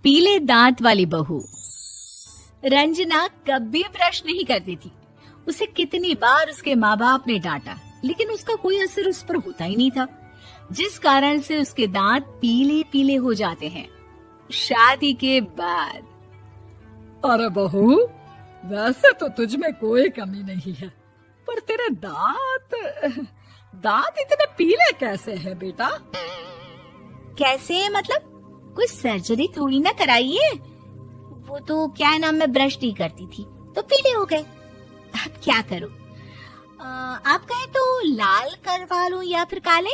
पीले दांत वाली बहू। रंजना कभी ब्रश नहीं करती थी। उसे कितनी बार उसके माँ बाप ने डांटा, लेकिन उसका कोई असर उस पर होता ही नहीं था, जिस कारण से उसके दांत पीले पीले हो जाते हैं। शादी के बाद। अरे बहू, वैसे तो तुझ में कोई कमी नहीं है, पर तेरे दांत इतने पीले कैसे हैं बेटा? कैसे मतलब? कोई सर्जरी थोड़ी ना कराइए। वो तो क्या नाम, मैं ब्रश नहीं करती थी तो पीले हो गए। अब क्या करूं? आप कहें तो लाल करवा लूं या फिर काले?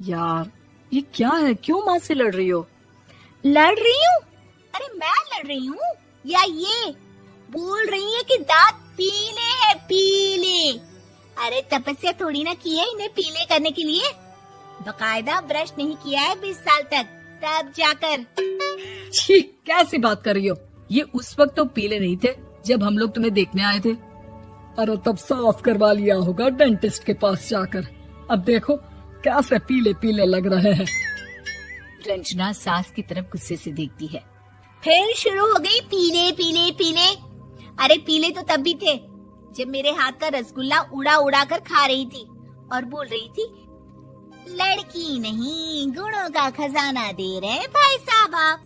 यार ये क्या है, क्यों माँ से लड़ रही हो? लड़ रही हूँ? अरे मैं लड़ रही हूँ या ये बोल रही है कि दांत पीले हैं, पीले। अरे तपस्या थोड़ी ना की है इन्हें पीले करने के लिए। बकायदा ब्रश नहीं किया है 20 साल तक, तब जाकर। छी, कैसी बात कर रही हो? ये उस वक्त तो पीले नहीं थे जब हम लोग तुम्हें देखने आए थे। अरे तब साफ करवा लिया होगा डेंटिस्ट के पास जाकर। अब देखो कैसे पीले पीले लग रहे हैं। रंजना सास की तरफ गुस्से से देखती है। फिर शुरू हो गई पीले पीले पीले। अरे पीले तो तब भी थे जब मेरे हाथ का रसगुल्ला उड़ा उड़ा कर खा रही थी और बोल रही थी, लड़की नहीं गुणों का खजाना दे रहे भाई साहब आप।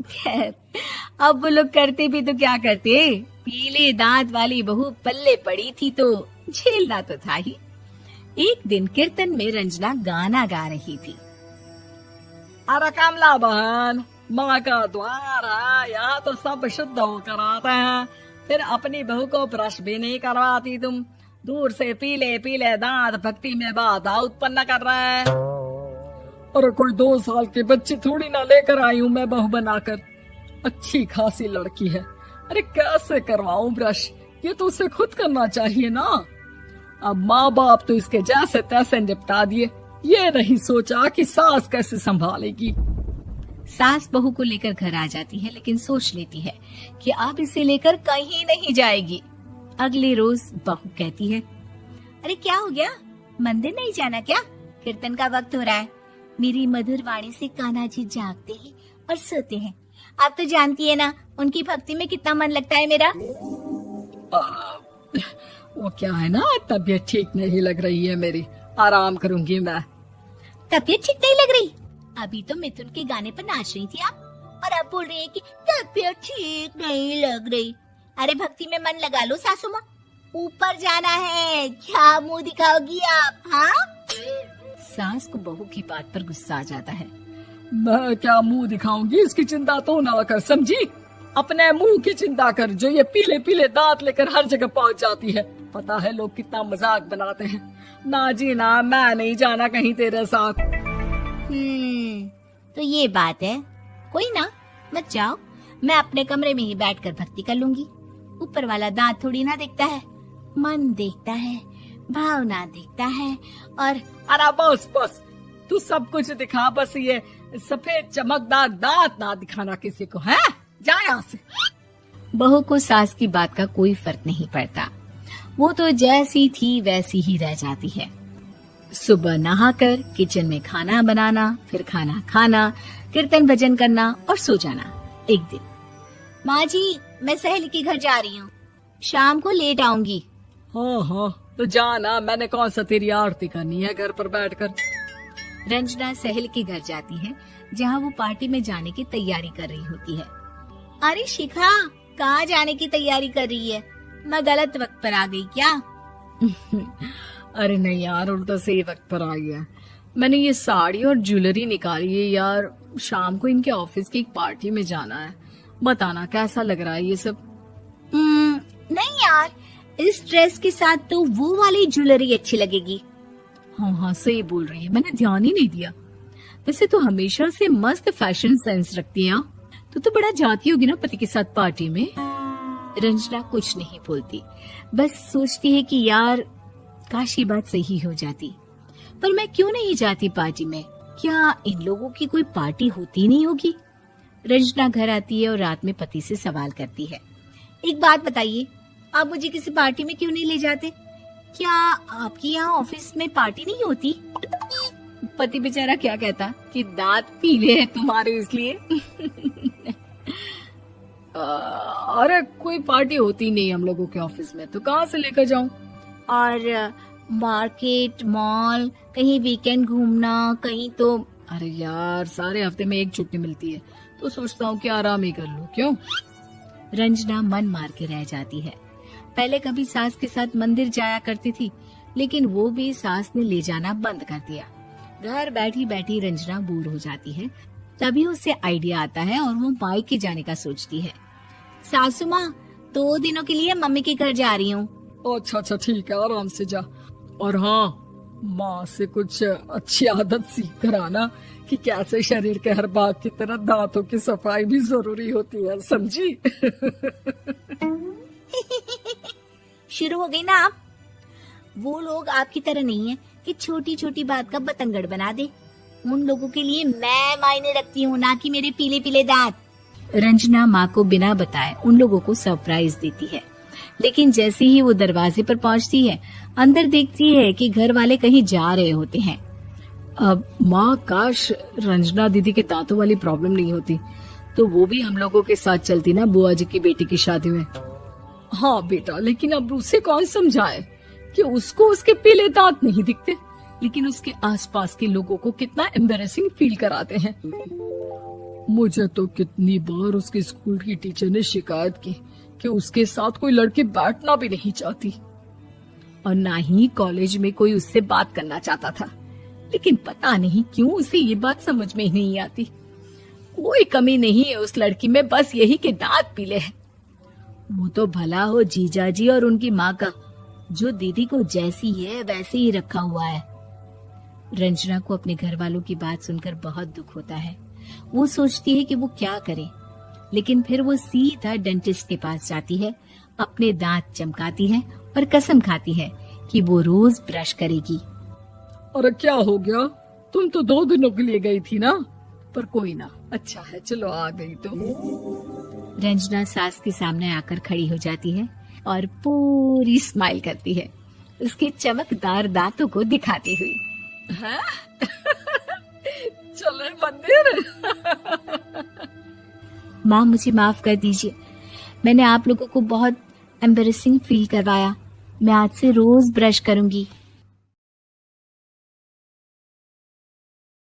खैर, अब वो लोग करते भी तो क्या करते, पीले दांत वाली बहू पल्ले पड़ी थी तो झेलना तो था ही। एक दिन कीर्तन में रंजना गाना गा रही थी। अरे कमला बहन, माँ का द्वार है, यहाँ तो सब शुद्ध होकर आते हैं, फिर अपनी बहू को ब्रश भी नहीं करवाती तुम। दूर से पीले पीले दांत भक्ति में बाधा उत्पन्न कर रहे हैं। अरे कोई 2 साल के बच्चे थोड़ी ना लेकर आई हूँ मैं बहू बनाकर। अच्छी खासी लड़की है, अरे कैसे करवाऊं ब्रश? ये तो उसे खुद करना चाहिए ना। अब माँ बाप तो इसके जैसे तैसे निपटा दिए, ये नहीं सोचा कि सास कैसे संभालेगी। सास बहू को लेकर घर आ जाती है, लेकिन सोच लेती है कि अब इसे लेकर कहीं नहीं जाएगी। अगले रोज बहू कहती है, अरे क्या हो गया, मंदिर नहीं जाना क्या? कीर्तन का वक्त हो रहा है। मेरी मधुर वाणी से कान्हा जी जागते हैं और सोते हैं। आप तो जानती है ना उनकी भक्ति में कितना मन लगता है मेरा। वो क्या है ना, तबीयत ठीक नहीं लग रही है मेरी, आराम करूंगी मैं। तबीयत ठीक नहीं लग रही? अभी तो मिथुन के गाने पर नाच रही थी आप, और अब बोल रही है कि तबीयत ठीक नहीं लग रही। अरे भक्ति में मन लगा लो सासू माँ, ऊपर जाना है, क्या मुंह दिखाओगी आप? हाँ? सास को बहू की बात पर गुस्सा आ जाता है। मैं क्या मुंह दिखाऊंगी, इसकी चिंता तो ना कर, समझी? अपने मुंह की चिंता कर, जो ये पीले पीले दांत लेकर हर जगह पहुंच जाती है। पता है लोग कितना मजाक बनाते हैं। ना जी ना, मैं नहीं जाना कहीं तेरे साथ। तो ये बात है, कोई ना, मत जाओ, मैं अपने कमरे में ही बैठकर भक्ति कर लूंगी। ऊपर वाला दांत थोड़ी ना देखता है, मन देखता है, भावना देखता है। और अरे बस बस, तू सब कुछ दिखा, बस ये सफेद चमकदार दांत ना दिखाना किसी को, है? जा यहाँ से। बहू को सास की बात का कोई फर्क नहीं पड़ता, वो तो जैसी थी वैसी ही रह जाती है। सुबह नहाकर किचन में खाना बनाना, फिर खाना खाना, कीर्तन भजन करना और सो जाना। एक दिन, माँ जी मैं सहेली के घर जा रही हूँ, शाम को लेट आऊंगी। हाँ हाँ तो जाना, मैंने कौन सा तेरी आरती करनी है घर पर बैठकर। रंजना सहेली के घर जाती है, जहाँ वो पार्टी में जाने की तैयारी कर रही होती है। अरे शिखा, कहाँ जाने की तैयारी कर रही है? मैं गलत वक्त पर आ गई क्या? अरे नहीं यार, उल्टा सही वक्त पर आई है। मैंने ये साड़ी और ज्वेलरी निकाली है यार, शाम को इनके ऑफिस की एक पार्टी में जाना है। बताना कैसा लग रहा है ये सब? नहीं यार, इस ड्रेस के साथ तो वो वाली ज्वेलरी अच्छी लगेगी। हाँ हाँ सही बोल रही है, मैंने ध्यान ही नहीं दिया। वैसे तो हमेशा से मस्त फैशन सेंस रखती है। तो बड़ा जाती होगी ना पति के साथ पार्टी में। रंजना कुछ नहीं बोलती, बस सोचती है कि यार काश ये बात सही हो जाती, पर मैं क्यों नहीं जाती पार्टी में? क्या इन लोगों की कोई पार्टी होती नहीं होगी? रंजना घर आती है और रात में पति से सवाल करती है, एक बात बताइए, आप मुझे किसी पार्टी में क्यों नहीं ले जाते? क्या आपके यहाँ ऑफिस में पार्टी नहीं होती? पति बेचारा क्या कहता कि दांत पीले हैं तुम्हारे इसलिए। अरे कोई पार्टी होती नहीं हम लोगों के ऑफिस में, तो कहाँ से लेकर जाऊं? और मार्केट, मॉल, कहीं वीकेंड घूमना, कहीं तो। अरे यार, सारे हफ्ते में एक छुट्टी मिलती है, तो सोचता हूँ कि आराम ही कर लूं। क्यों? रंजना मन मार के रह जाती है। पहले कभी सास के साथ मंदिर जाया करती थी, लेकिन वो भी सास ने ले जाना बंद कर दिया। घर बैठी बैठी रंजना बोर हो जाती है। तभी उसे आइडिया आता है और वो मायके जाने का सोचती है। सासू माँ, 2 दिनों के लिए मम्मी के घर जा रही हूँ। अच्छा ठीक है, आराम से जा। और हाँ, माँ से कुछ अच्छी आदत सीख कर आना कि कैसे शरीर के हर भाग की तरह दांतों की सफाई भी जरूरी होती है, समझी? शुरू हो गई ना आप। वो लोग आपकी तरह नहीं है कि छोटी छोटी बात का बतंगड़ बना दे। उन लोगों के लिए मैं मायने रखती हूँ, ना कि मेरे पीले पीले दांत। रंजना माँ को बिना बताए उन लोगों को सरप्राइज देती है, लेकिन जैसे ही वो दरवाजे पर पहुँचती है, अंदर देखती है कि घर वाले कहीं जा रहे होते हैं। अब माँ, काश रंजना दीदी के दांतों वाली प्रॉब्लम नहीं होती, तो वो भी हम लोगों के साथ चलती ना बुआ जी की बेटी की शादी में। हाँ बेटा, लेकिन अब उसे कौन समझाए कि उसको उसके पीले दांत नहीं दिखते, लेकिन उसके आसपास के लोगों को कितना एम्बैरेसिंग फील कराते हैं। मुझे तो कितनी बार उसके स्कूल की टीचर ने शिकायत की कि उसके साथ कोई लड़की बैठना भी नहीं चाहती, और ना ही कॉलेज में कोई उससे बात करना चाहता था। लेकिन पता नहीं क्यों उसे ये बात समझ में ही नहीं आती। कोई कमी नहीं है उस लड़की में, बस यही कि दांत पीले हैं। वो तो भला हो जीजाजी और उनकी माँ का, जो दीदी को जैसी है वैसे ही रखा हुआ है। रंजना को अपने घर वालों की बात सुनकर बहुत दुख होता है। वो सोचती है कि वो क्या करे, लेकिन फिर वो सीधा डेंटिस्ट के पास जाती है, अपने दांत चमकाती है और कसम खाती है कि वो रोज ब्रश करेगी। अरे क्या हो गया? तुम तो 2 दिनों के लिए गई थी ना, पर कोई ना, अच्छा है, चलो आ गई तो। रंजना सास के सामने आकर खड़ी हो जाती है और पूरी स्माइल करती है, उसके चमकदार दांतों को दिखाती हुई। चले मंदिर। माँ, मुझे माफ कर दीजिए, मैंने आप लोगों को बहुत एम्बैरेसिंग फील करवाया। मैं आज से रोज ब्रश करूंगी।